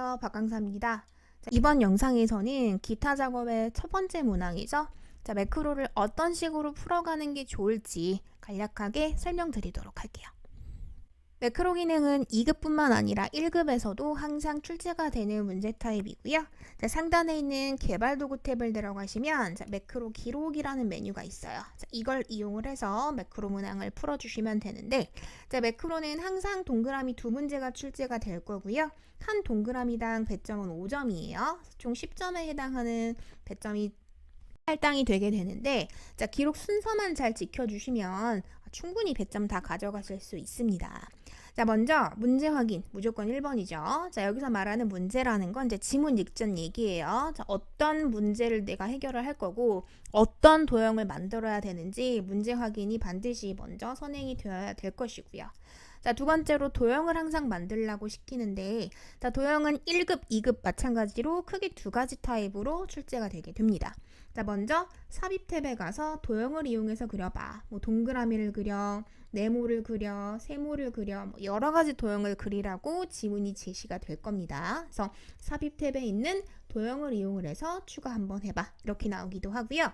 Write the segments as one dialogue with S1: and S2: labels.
S1: 안녕하세요. 박강사입니다. 이번 영상에서는 기타 작업의 첫 번째 문항이죠. 매크로를 어떤 식으로 풀어가는 게 좋을지 간략하게 설명드리도록 할게요. 매크로 기능은 2급뿐만 아니라 1급에서도 항상 출제가 되는 문제 타입이고요. 상단에 있는 개발 도구 탭을 들어가시면 매크로 기록이라는 메뉴가 있어요. 이걸 이용을 해서 매크로 문항을 풀어주시면 되는데, 매크로는 항상 동그라미 2문제가 출제가 될 거고요. 한 동그라미당 배점은 5점이에요. 총 10점에 해당하는 배점이 할당이 되게 되는데, 기록 순서만 잘 지켜주시면 충분히 배점 다 가져가실 수 있습니다. 먼저 문제 확인 무조건 1번이죠. 여기서 말하는 문제라는 건 이제 지문 익전 얘기예요. 어떤 문제를 내가 해결을 할 거고 어떤 도형을 만들어야 되는지 문제 확인이 반드시 먼저 선행이 되어야 될 것이고요. 두 번째로 도형을 항상 만들라고 시키는데, 도형은 1급, 2급 마찬가지로 크게 두 가지 타입으로 출제가 되게 됩니다. 먼저 삽입 탭에 가서 도형을 이용해서 그려봐. 동그라미를 그려, 네모를 그려, 세모를 그려, 여러 가지 도형을 그리라고 지문이 제시가 될 겁니다. 그래서 삽입 탭에 있는 도형을 이용을 해서 추가 한번 해봐. 이렇게 나오기도 하고요.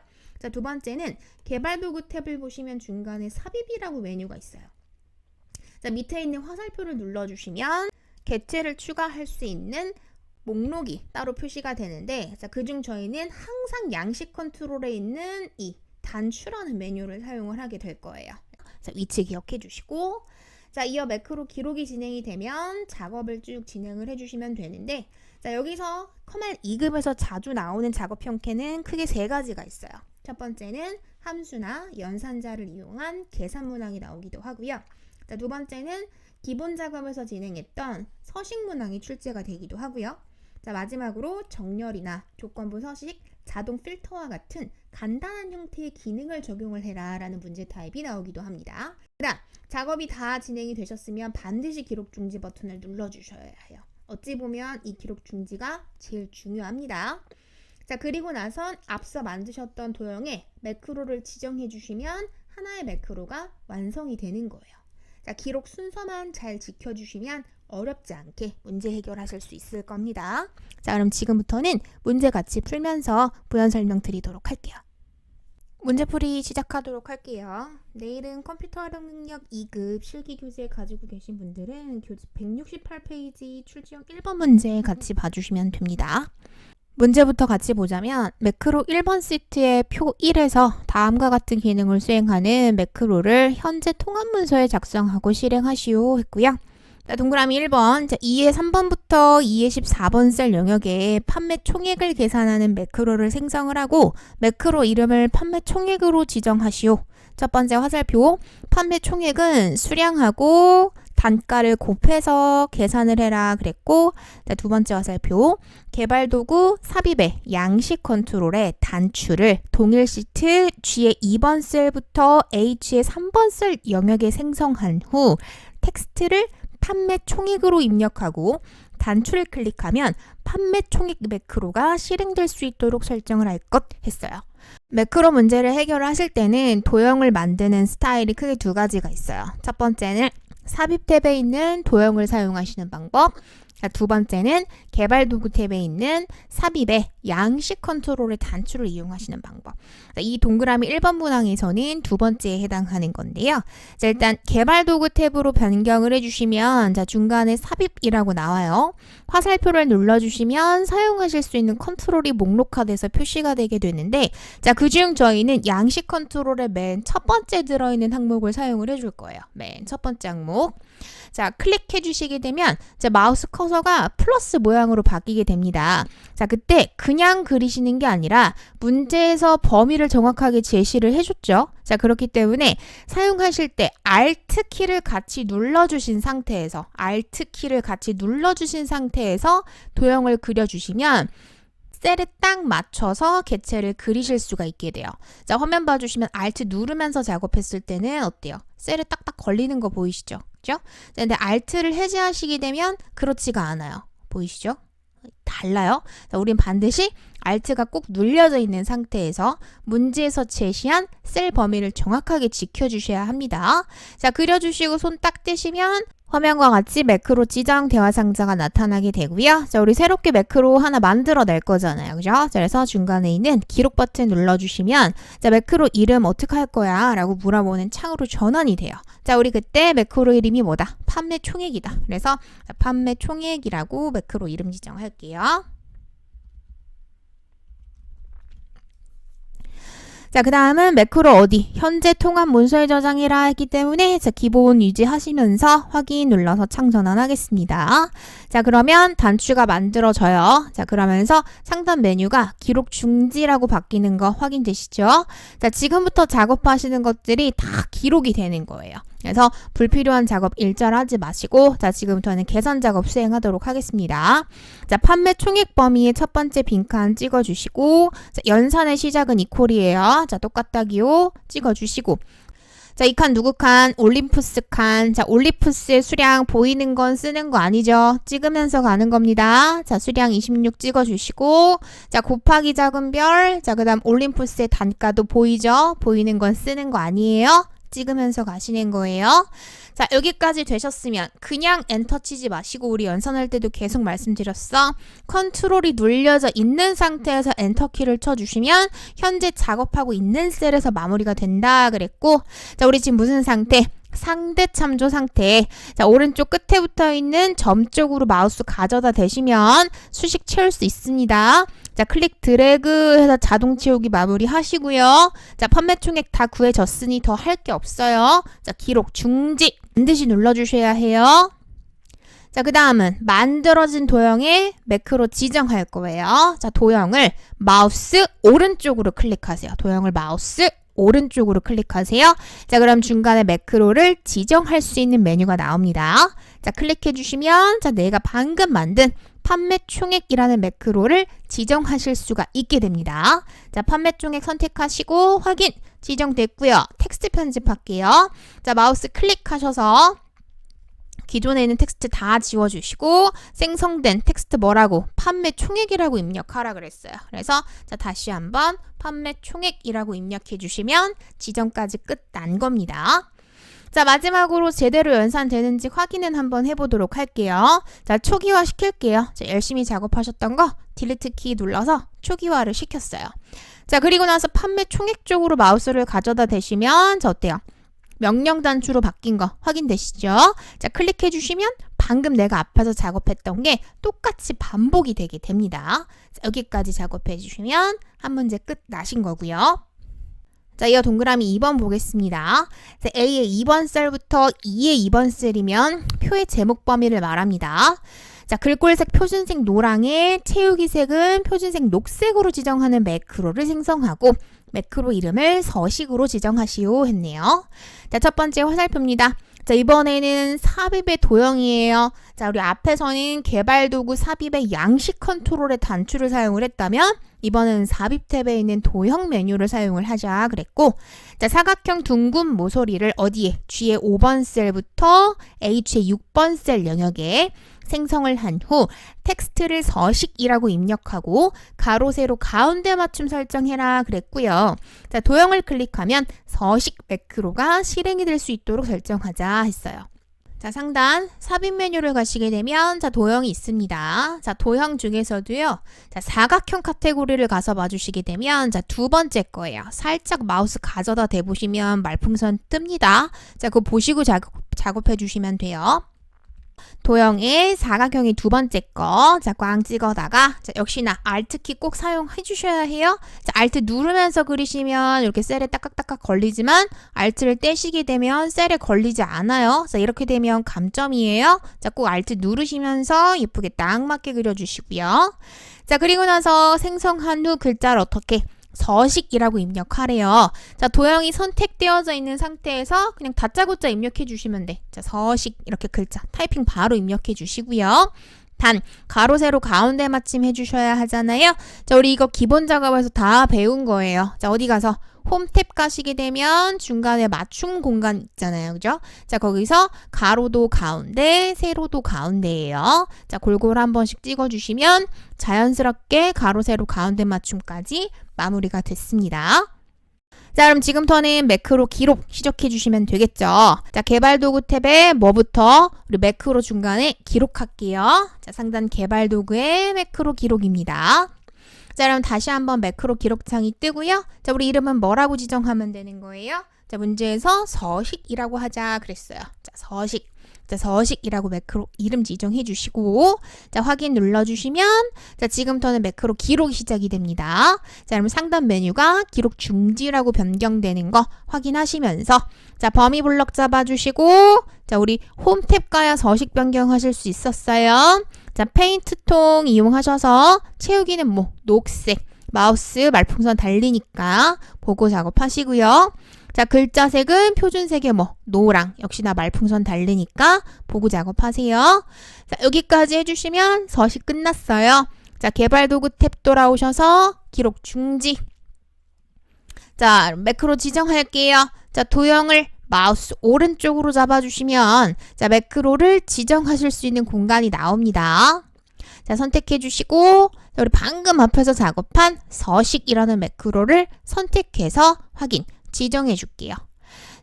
S1: 두 번째는 개발 도구 탭을 보시면 중간에 삽입이라고 메뉴가 있어요. 밑에 있는 화살표를 눌러주시면 개체를 추가할 수 있는 목록이 따로 표시가 되는데, 그중 저희는 항상 양식 컨트롤에 있는 이 단추라는 메뉴를 사용을 하게 될 거예요. 위치 기억해 주시고, 이어 매크로 기록이 진행이 되면 작업을 쭉 진행을 해주시면 되는데, 여기서 커맨 2급에서 자주 나오는 작업 형태는 크게 세 가지가 있어요. 첫 번째는 함수나 연산자를 이용한 계산 문항이 나오기도 하고요. 두 번째는 기본 작업에서 진행했던 서식 문항이 출제가 되기도 하고요. 마지막으로 정렬이나 조건부 서식, 자동 필터와 같은 간단한 형태의 기능을 적용을 해라 라는 문제 타입이 나오기도 합니다. 그다음 작업이 다 진행이 되셨으면 반드시 기록 중지 버튼을 눌러주셔야 해요. 어찌 보면 이 기록 중지가 제일 중요합니다. 그리고 나선 앞서 만드셨던 도형에 매크로를 지정해 주시면 하나의 매크로가 완성이 되는 거예요. 기록 순서만 잘 지켜주시면 어렵지 않게 문제 해결하실 수 있을 겁니다. 그럼 지금부터는 문제 같이 풀면서 부연 설명 드리도록 할게요. 문제풀이 시작하도록 할게요. 내일은 컴퓨터 활용 능력 2급 실기 교재 가지고 계신 분들은 교재 168페이지 출제형 1번 문제 같이 봐주시면 됩니다. 문제부터 같이 보자면 매크로 1번 시트의 표 1에서 다음과 같은 기능을 수행하는 매크로를 현재 통합 문서에 작성하고 실행하시오 했고요. 동그라미 1번, 2의 3번부터 2의 14번 셀 영역에 판매 총액을 계산하는 매크로를 생성을 하고 매크로 이름을 판매 총액으로 지정하시오. 첫 번째 화살표, 판매 총액은 수량하고 단가를 곱해서 계산을 해라 그랬고, 두 번째 화살표, 개발 도구 삽입의 양식 컨트롤의 단추를 동일 시트 G의 2번 셀부터 H의 3번 셀 영역에 생성한 후 텍스트를 판매 총액으로 입력하고 단추를 클릭하면 판매 총액 매크로가 실행될 수 있도록 설정을 할 것 했어요. 매크로 문제를 해결하실 때는 도형을 만드는 스타일이 크게 두 가지가 있어요. 첫 번째는 삽입 탭에 있는 도형을 사용하시는 방법, 두 번째는 개발 도구 탭에 있는 삽입의 양식 컨트롤의 단추를 이용하시는 방법. 이 동그라미 1번 문항에서는 두 번째에 해당하는 건데요. 일단 개발 도구 탭으로 변경을 해주시면 중간에 삽입이라고 나와요. 화살표를 눌러주시면 사용하실 수 있는 컨트롤이 목록화돼서 표시가 되게 되는데, 그중 저희는 양식 컨트롤의 맨 첫 번째 들어있는 항목을 사용을 해줄 거예요. 맨 첫 번째 항목. 클릭해 주시게 되면 마우스 커서가 플러스 모양으로 바뀌게 됩니다. 그때 그냥 그리시는 게 아니라 문제에서 범위를 정확하게 제시를 해줬죠. 그렇기 때문에 사용하실 때 Alt 키를 같이 눌러주신 상태에서 도형을 그려주시면 셀에 딱 맞춰서 개체를 그리실 수가 있게 돼요. 화면 봐주시면 Alt 누르면서 작업했을 때는 어때요? 셀에 딱딱 걸리는 거 보이시죠? 그죠? 근데 Alt를 해제하시게 되면 그렇지가 않아요. 보이시죠? 달라요. 우린 반드시 Alt가 꼭 눌려져 있는 상태에서 문제에서 제시한 셀 범위를 정확하게 지켜주셔야 합니다. 그려주시고 손 딱 떼시면 화면과 같이 매크로 지정 대화 상자가 나타나게 되고요. 자, 우리 새롭게 매크로 하나 만들어낼 거잖아요. 그죠? 자, 그래서 중간에 있는 기록 버튼 눌러주시면 자, 매크로 이름 어떻게 할 거야? 라고 물어보는 창으로 전환이 돼요. 자, 우리 그때 매크로 이름이 뭐다? 판매 총액이다. 그래서 판매 총액이라고 매크로 이름 지정할게요. 자, 그 다음은 매크로 어디? 현재 통합 문서에 저장이라 했기 때문에 자, 기본 유지하시면서 확인 눌러서 창 전환하겠습니다. 자, 그러면 단추가 만들어져요. 자, 그러면서 상단 메뉴가 기록 중지라고 바뀌는 거 확인되시죠? 자, 지금부터 작업하시는 것들이 다 기록이 되는 거예요. 그래서 불필요한 작업 일절하지 마시고 자, 지금부터는 계산 작업 수행하도록 하겠습니다. 자, 판매 총액 범위의 첫 번째 빈칸 찍어주시고 자, 연산의 시작은 이퀄이에요. 자, 똑같다기요 찍어주시고 자, 이 칸 누구 칸? 올림푸스 칸. 자, 올림푸스의 수량 보이는 건 쓰는 거 아니죠? 찍으면서 가는 겁니다. 자, 수량 26 찍어주시고 자, 곱하기 작은 별. 자, 그 다음 올림푸스의 단가도 보이죠? 보이는 건 쓰는 거 아니에요? 찍으면서 가시는 거예요. 자, 여기까지 되셨으면 그냥 엔터 치지 마시고 우리 연산할 때도 계속 말씀드렸어. 컨트롤이 눌려져 있는 상태에서 엔터 키를 쳐주시면 현재 작업하고 있는 셀에서 마무리가 된다 그랬고 자, 우리 지금 무슨 상태? 상대 참조 상태. 자, 오른쪽 끝에 붙어 있는 점 쪽으로 마우스 가져다 대시면 수식 채울 수 있습니다. 자, 클릭 드래그 해서 자동 채우기 마무리 하시고요. 자, 판매 총액 다 구해졌으니 더 할 게 없어요. 자, 기록 중지 반드시 눌러주셔야 해요. 자, 그 다음은 만들어진 도형에 매크로 지정할 거예요. 자, 도형을 마우스 오른쪽으로 클릭하세요. 도형을 마우스 오른쪽으로 클릭하세요. 자, 그럼 중간에 매크로를 지정할 수 있는 메뉴가 나옵니다. 자, 클릭해 주시면 자, 내가 방금 만든 판매 총액이라는 매크로를 지정하실 수가 있게 됩니다. 자, 판매 총액 선택하시고 확인 지정됐고요. 텍스트 편집할게요. 자, 마우스 클릭하셔서 기존에 있는 텍스트 다 지워주시고 생성된 텍스트 뭐라고? 판매 총액이라고 입력하라 그랬어요. 그래서 자, 다시 한번 판매 총액이라고 입력해 주시면 지정까지 끝 난 겁니다. 자, 마지막으로 제대로 연산되는지 확인은 한번 해보도록 할게요. 자, 초기화 시킬게요. 자, 열심히 작업하셨던 거 딜리트 키 눌러서 초기화를 시켰어요. 자, 그리고 나서 판매 총액 쪽으로 마우스를 가져다 대시면 자, 어때요? 명령 단추로 바뀐 거 확인되시죠? 자, 클릭해 주시면 방금 내가 앞에서 작업했던 게 똑같이 반복이 되게 됩니다. 자, 여기까지 작업해 주시면 한 문제 끝 나신 거고요. 자, 이어 동그라미 2번 보겠습니다. 자, A의 2번 셀부터 2의 2번 셀이면 표의 제목 범위를 말합니다. 자, 글꼴색 표준색 노랑에 채우기 색은 표준색 녹색으로 지정하는 매크로를 생성하고 매크로 이름을 서식으로 지정하시오 했네요. 자, 첫 번째 화살표입니다. 자, 이번에는 삽입의 도형이에요. 자, 우리 앞에서는 개발도구 삽입의 양식 컨트롤의 단추를 사용을 했다면 이번은 삽입 탭에 있는 도형 메뉴를 사용을 하자 그랬고 자, 사각형 둥근 모서리를 어디에? G의 5번 셀부터 H의 6번 셀 영역에 생성을 한 후 텍스트를 서식이라고 입력하고 가로 세로 가운데 맞춤 설정해라 그랬고요. 자, 도형을 클릭하면 서식 매크로가 실행이 될 수 있도록 설정하자 했어요. 자, 상단 삽입 메뉴를 가시게 되면 자, 도형이 있습니다. 자, 도형 중에서도요. 자, 사각형 카테고리를 가서 봐주시게 되면 자, 두 번째 거예요. 살짝 마우스 가져다 대보시면 말풍선 뜹니다. 자, 그거 보시고 작업해 주시면 돼요. 도형의 사각형이 두 번째 거. 자, 꽝 찍어다가 자, 역시나 Alt키 꼭 사용해 주셔야 해요. 자, Alt 누르면서 그리시면 이렇게 셀에 딱딱딱딱 걸리지만 Alt를 떼시게 되면 셀에 걸리지 않아요. 자, 이렇게 되면 감점이에요. 자, 꼭 Alt 누르시면서 예쁘게 딱 맞게 그려주시고요. 자, 그리고 나서 생성한 후 글자를 어떻게? 서식이라고 입력하래요. 자, 도형이 선택되어져 있는 상태에서 그냥 다짜고짜 입력해 주시면 돼. 자, 서식 이렇게 글자 타이핑 바로 입력해 주시고요. 단, 가로 세로 가운데 맞춤 해주셔야 하잖아요. 자, 우리 이거 기본 작업에서 다 배운 거예요. 자, 어디 가서 홈 탭 가시게 되면 중간에 맞춤 공간 있잖아요. 그죠? 자, 거기서 가로도 가운데, 세로도 가운데예요. 자, 골고루 한 번씩 찍어주시면 자연스럽게 가로, 세로, 가운데 맞춤까지 마무리가 됐습니다. 자, 그럼 지금부터는 매크로 기록 시작해 주시면 되겠죠. 자, 개발 도구 탭에 뭐부터? 우리 매크로 중간에 기록할게요. 자, 상단 개발 도구의 매크로 기록입니다. 자, 그럼 다시 한번 매크로 기록창이 뜨고요. 자, 우리 이름은 뭐라고 지정하면 되는 거예요? 자, 문제에서 서식이라고 하자 그랬어요. 자, 서식. 자, 서식이라고 매크로 이름 지정해 주시고, 자, 확인 눌러주시면, 자, 지금부터는 매크로 기록이 시작이 됩니다. 자, 그럼 상단 메뉴가 기록 중지라고 변경되는 거 확인하시면서, 자, 범위 블럭 잡아주시고, 자, 우리 홈 탭 가야 서식 변경하실 수 있었어요. 자, 페인트 통 이용하셔서 채우기는 뭐, 녹색, 마우스 말풍선 달리니까 보고 작업하시고요. 자, 글자 색은 표준색의 뭐 노랑, 역시나 말풍선 다르니까 보고 작업하세요. 자, 여기까지 해주시면 서식 끝났어요. 자, 개발 도구 탭 돌아오셔서 기록 중지. 자, 매크로 지정할게요. 자, 도형을 마우스 오른쪽으로 잡아주시면 자, 매크로를 지정하실 수 있는 공간이 나옵니다. 자, 선택해 주시고 우리 방금 앞에서 작업한 서식이라는 매크로를 선택해서 확인. 지정해 줄게요.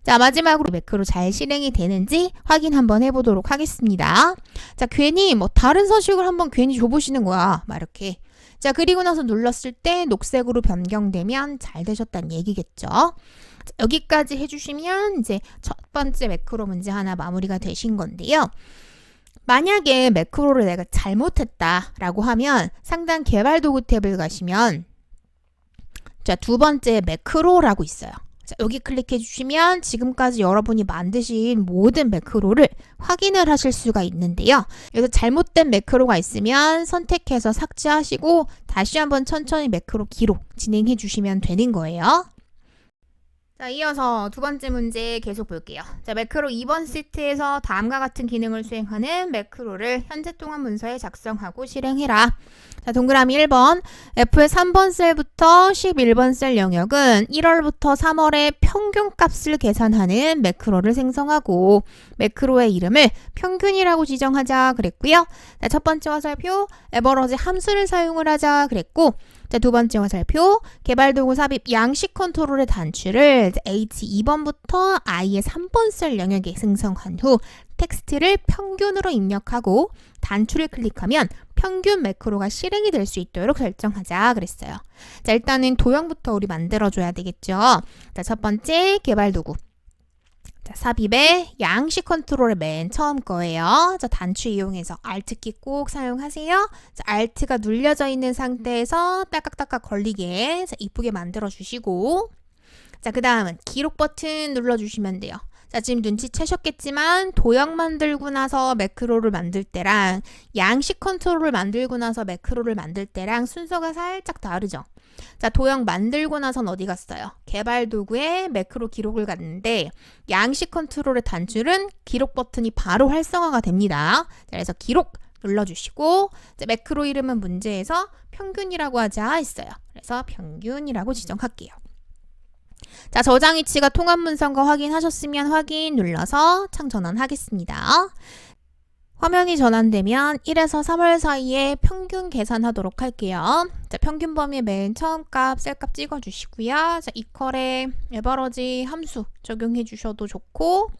S1: 자, 마지막으로 매크로 잘 실행이 되는지 확인 한번 해보도록 하겠습니다. 자, 괜히 뭐 다른 서식을 한번 괜히 줘보시는 거야. 막 이렇게. 자, 그리고 나서 눌렀을 때 녹색으로 변경되면 잘 되셨다는 얘기겠죠. 자, 여기까지 해주시면 이제 첫 번째 매크로 문제 하나 마무리가 되신 건데요. 만약에 매크로를 내가 잘못했다라고 하면 상단 개발 도구 탭을 가시면 자, 두 번째 매크로라고 있어요. 자, 여기 클릭해 주시면 지금까지 여러분이 만드신 모든 매크로를 확인을 하실 수가 있는데요. 여기서 잘못된 매크로가 있으면 선택해서 삭제하시고 다시 한번 천천히 매크로 기록 진행해 주시면 되는 거예요. 자, 이어서 두 번째 문제 계속 볼게요. 자, 매크로 2번 시트에서 다음과 같은 기능을 수행하는 매크로를 현재 동안 문서에 작성하고 실행해라. 자, 동그라미 1번. F의 3번 셀부터 11번 셀 영역은 1월부터 3월의 평균 값을 계산하는 매크로를 생성하고 매크로의 이름을 평균이라고 지정하자 그랬고요. 자, 첫 번째 화살표 에버러지 함수를 사용을 하자 그랬고 자, 두 번째 화살표 개발 도구 삽입 양식 컨트롤의 단추를 H2번부터 I의 3번 셀 영역에 생성한 후 텍스트를 평균으로 입력하고 단추를 클릭하면 평균 매크로가 실행이 될 수 있도록 설정하자 그랬어요. 자, 일단은 도형부터 우리 만들어줘야 되겠죠. 자, 첫 번째 개발 도구. 자, 삽입의 양식 컨트롤의 맨 처음 거예요. 자, 단추 이용해서 Alt키 꼭 사용하세요. 자, Alt가 눌려져 있는 상태에서 딸깍딸깍 걸리게 자, 이쁘게 만들어 주시고 자, 그 다음은 기록 버튼 눌러주시면 돼요. 자, 지금 눈치채셨겠지만 도형 만들고 나서 매크로를 만들 때랑 양식 컨트롤을 만들고 나서 매크로를 만들 때랑 순서가 살짝 다르죠. 자, 도형 만들고 나선 어디 갔어요? 개발 도구에 매크로 기록을 갔는데 양식 컨트롤의 단추는 기록 버튼이 바로 활성화가 됩니다. 자, 그래서 기록 눌러주시고 자, 매크로 이름은 문제에서 평균이라고 하자 했어요. 그래서 평균이라고 지정할게요. 자, 저장 위치가 통합 문서인 확인하셨으면 확인 눌러서 창 전환하겠습니다. 화면이 전환되면 1에서 3월 사이에 평균 계산하도록 할게요. 자, 평균 범위 맨 처음 값, 셀값 찍어주시고요. 자, 이퀄에 에버러지 함수 적용해 주셔도 좋고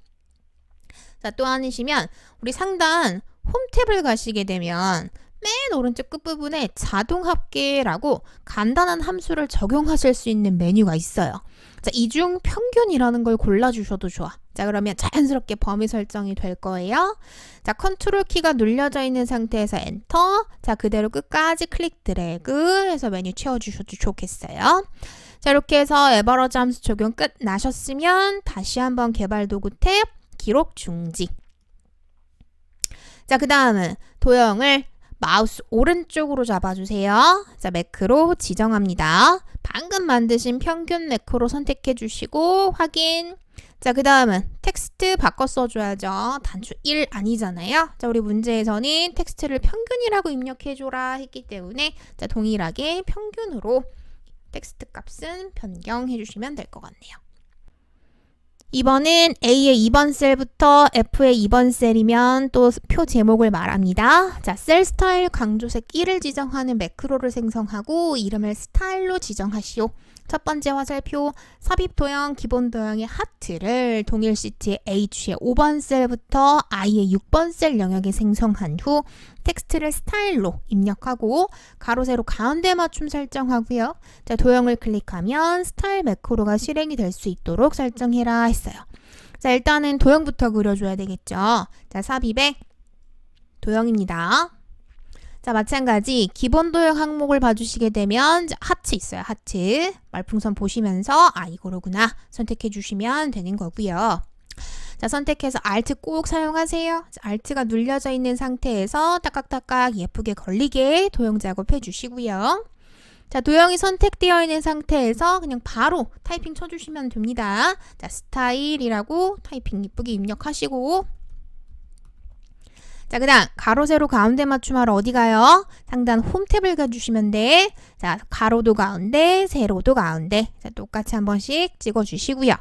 S1: 자, 또 아니시면 우리 상단 홈 탭을 가시게 되면 맨 오른쪽 끝부분에 자동 합계라고 간단한 함수를 적용하실 수 있는 메뉴가 있어요. 자, 이 중 평균이라는 걸 골라주셔도 좋아. 자, 그러면 자연스럽게 범위 설정이 될 거예요. 자, 컨트롤 키가 눌려져 있는 상태에서 엔터. 자, 그대로 끝까지 클릭 드래그 해서 메뉴 채워주셔도 좋겠어요. 자, 이렇게 해서 에버러지 함수 적용 끝 나셨으면 다시 한번 개발 도구 탭 기록 중지. 자, 그 다음은 도형을 마우스 오른쪽으로 잡아주세요. 자, 매크로 지정합니다. 방금 만드신 평균 매크로 선택해 주시고 확인. 자, 그 다음은 텍스트 바꿔 써줘야죠. 단추 1 아니잖아요. 자, 우리 문제에서는 텍스트를 평균이라고 입력해줘라 했기 때문에 자, 동일하게 평균으로 텍스트 값은 변경해 주시면 될 것 같네요. 2번은 A의 2번 셀부터 F의 2번 셀이면 또 표 제목을 말합니다. 자, 셀 스타일 강조색 1을 지정하는 매크로를 생성하고 이름을 스타일로 지정하시오. 첫 번째 화살표 삽입 도형, 기본 도형의 하트를 동일 시트의 H의 5번 셀부터 I의 6번 셀 영역에 생성한 후 텍스트를 스타일로 입력하고 가로 세로 가운데 맞춤 설정하고요. 자, 도형을 클릭하면 스타일 매크로가 실행이 될 수 있도록 설정해라 했어요. 자, 일단은 도형부터 그려줘야 되겠죠. 자, 삽입의 도형입니다. 자, 마찬가지 기본 도형 항목을 봐주시게 되면 하트 있어요. 하트. 말풍선 보시면서 이거로구나 선택해 주시면 되는 거고요. 자, 선택해서 Alt 꼭 사용하세요. 자, Alt가 눌려져 있는 상태에서 딱딱딱딱 예쁘게 걸리게 도형 작업해 주시고요. 자, 도형이 선택되어 있는 상태에서 그냥 바로 타이핑 쳐주시면 됩니다. 자, 스타일이라고 타이핑 예쁘게 입력하시고, 자, 그 다음 가로 세로 가운데 맞춤하러 어디 가요? 상단 홈 탭을 가주시면 돼. 자, 가로도 가운데, 세로도 가운데. 자, 똑같이 한 번씩 찍어주시고요.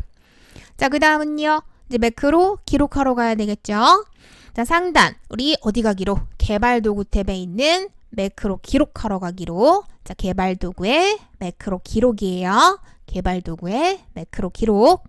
S1: 자, 그 다음은요. 이제 매크로 기록하러 가야 되겠죠? 자, 상단 우리 어디 가기로? 개발 도구 탭에 있는 매크로 기록하러 가기로. 자, 개발 도구의 매크로 기록이에요. 개발 도구의 매크로 기록.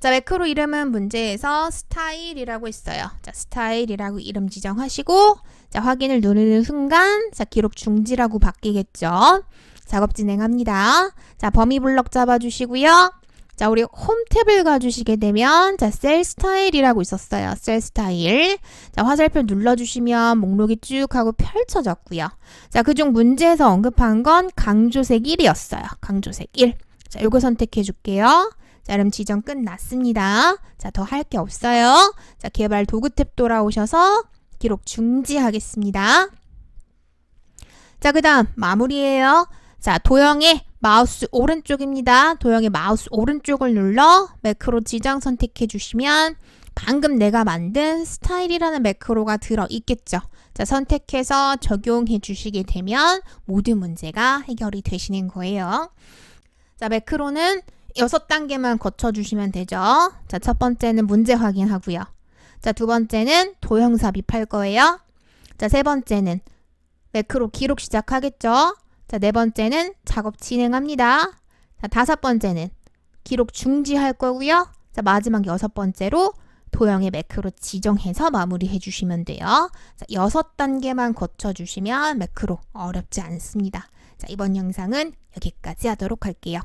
S1: 자, 매크로 이름은 문제에서 스타일이라고 했어요. 자, 스타일이라고 이름 지정하시고, 자, 확인을 누르는 순간, 자, 기록 중지라고 바뀌겠죠. 작업 진행합니다. 자, 범위 블럭 잡아주시고요. 자, 우리 홈 탭을 가주시게 되면, 자, 셀 스타일이라고 있었어요. 셀 스타일. 자, 화살표 눌러주시면 목록이 쭉 하고 펼쳐졌고요. 자, 그중 문제에서 언급한 건 강조색 1이었어요. 강조색 1. 자, 요거 선택해 줄게요. 자, 그럼 지정 끝났습니다. 자, 더 할 게 없어요. 자, 개발 도구 탭 돌아오셔서 기록 중지하겠습니다. 자, 그 다음 마무리예요. 자, 도형의 마우스 오른쪽입니다. 도형의 마우스 오른쪽을 눌러 매크로 지정 선택해 주시면 방금 내가 만든 스타일이라는 매크로가 들어있겠죠. 자, 선택해서 적용해 주시게 되면 모든 문제가 해결이 되시는 거예요. 자, 매크로는 6단계만 거쳐주시면 되죠. 자, 첫 번째는 문제 확인하고요. 자, 두 번째는 도형 삽입할 거예요. 자, 세 번째는 매크로 기록 시작하겠죠. 자, 네 번째는 작업 진행합니다. 자, 다섯 번째는 기록 중지할 거고요. 자, 마지막 여섯 번째로 도형의 매크로 지정해서 마무리해 주시면 돼요. 자, 6단계만 거쳐주시면 매크로 어렵지 않습니다. 자, 이번 영상은 여기까지 하도록 할게요.